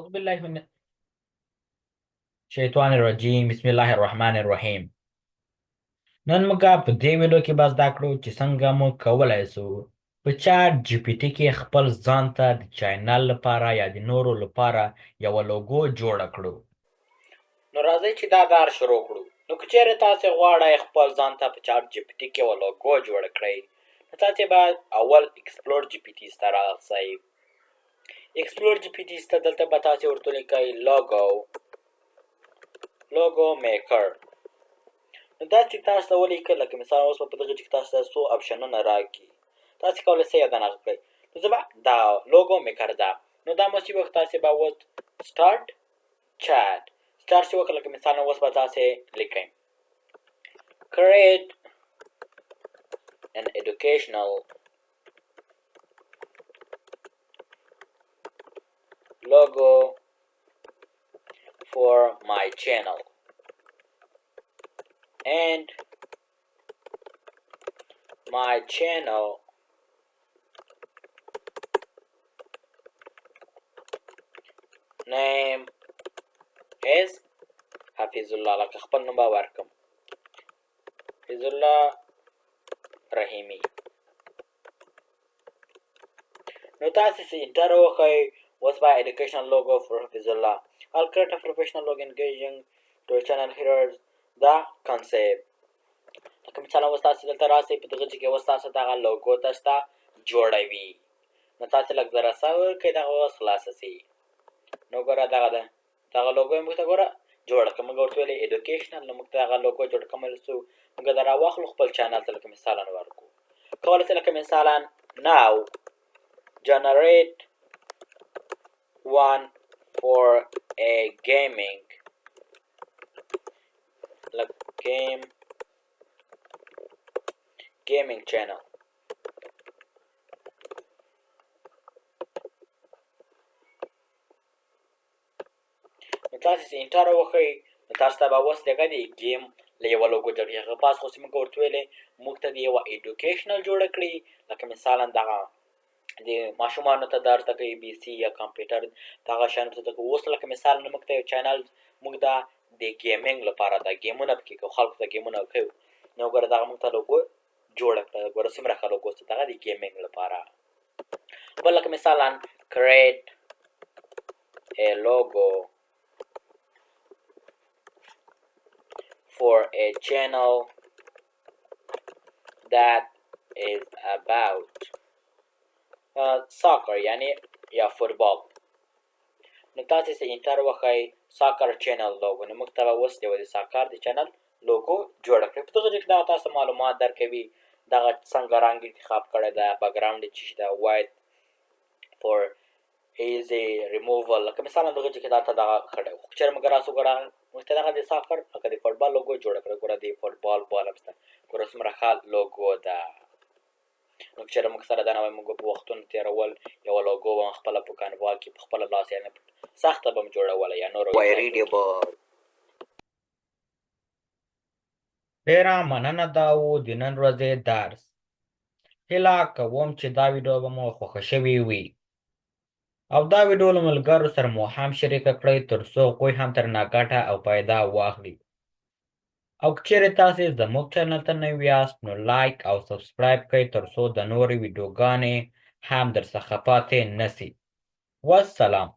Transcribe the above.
أعوذ بالله من الشیطان الرجیم بسم الله الرحمن الرحیم نن موږ په دې ویډیو کې به زده کړو چې څنګه موږ کولی سو په چاټ جی پی ټي کې خپل ځان ته د چینل لپاره یا د نورو لپاره یوه لوګو جوړه کړو. نو راځئ چې دا کار شروع کړو. نو که چیرې تاسې غواړئ خپل ځان ته په چاټ جی پی ټي کې یوه لوګو جوړه کړئ، نو تاسې باید اول ایکسپلور جی پی ټي ته راسئ. ایکسپلور جی پی ټي ته دلته به تاسې ورته لیکئ لوګو میکر. نو داسې تاسو ته ولیکئ لکه مثال اوس په دغه کې تاسو ته څو اپشنونه راکړي، تاسې کولی شئ یې دننه کړئ. نو زه به دا لوګو میکر ده، نو دا مو چې وخت تاسې به اوس سټارټ چاټ چې وکړه لکه مثال اوس به تاسې لیکئ create an educational logo for my channel and my channel name is حفیظالله. لکه خپل نوم به ورکړم حفیظالله رحیمي. نو تاسې انټر وکړئ. اوس به educational logo for حفیظالله. I'll create a professional logo engaging to a channel. Here's the concept. لکه مثلا اوس تاسې دلته راسئ، په دغه کې اوس تاسو دغه لوګو تاسو ته جوړوي. نو تاسې لږ ذره صبر وکړئ، دغه اوس خلاصه شي. نو ګوره دغه ده، دغه لوګو یې موږ ته ګوره جوړه کړه. موږ ورته ویلې ایډوکیشنل، نو موږ ته هغه لوګو جوړ کولی شو. موږ دا راواخلو خپل چینل ته لکه مثالا ورکړو. کولی شئ لکه مثالا now generate one for a gaming like gaming channel. نو تاسې انټر وکړئ. نو تاسو ته به اوس دغه د ګیم له یوه لوګو جوړېږي. هغه پاس خو چې موږ ورته ویلې موږ ته د یوه ایډوکیشنل جوړه کړي، لکه مثالا دغه د ماشومانو ته درس زده کوي، بي سي یا کمپیوټر دغه شیانو ته زده کوي. اوس لکه مثال موږ ته یو چینل موږ دا د ګیمینګ لپاره ده، ګیمونه پکې کوو، خلکو ته ګیمونه کوو. نو ګوره دغه موږ ته لوګو جوړه کړه. ګوره څومره ښه لوګو چې دغه د ګیمینګ لپاره. بل لکه مثالا create a logo for a channel that is about soccer یعنی یا فوتبال. نو تاسې انټر وکړئ ساکر چینل لوګو. نو موږ ته به اوس یوه د ساکر د چینل لوګو جوړه کړئ. په دغه کې دغه تاسو معلومات درکوي، دغه څنګه رنګ انتخاب کړی ده، بیکګراونډ یې څه شي ده، وایټ فور ایزي ریموول. لکه مثلا دغه کې درته دغه کړی خو چېرې موږ راسو ګوره موږ ته دغه د ساکر لکه د فوټبال لوګو جوړه کړه. ګوره د فوټبال بال همسته ګوره څومره ښه لوګو ده. نو که چېرې موږ سره دا نه وای، موږ به وختونه تېرول، یوه لوګو به خپله په کانوا کې په خپله لاس یعنې سخته به م جوړوله یا نور ډېره مننه. دا و د نن ورځې درس. هیله کوم چې دا ویډیو به مو خوښه شوې وي او دا ویډیو له ملګرو سره مو هم شریکه کړئ تر څو هغوی هم ترې ګټه او پیدا واخلي. او که چیرې تاسې زموږ چینل ته نوي یاست نو لایک او سبسکرایب کړئ تر څو د نورې ویډیوګانې هم درڅخه پاتې نسي. والسلام.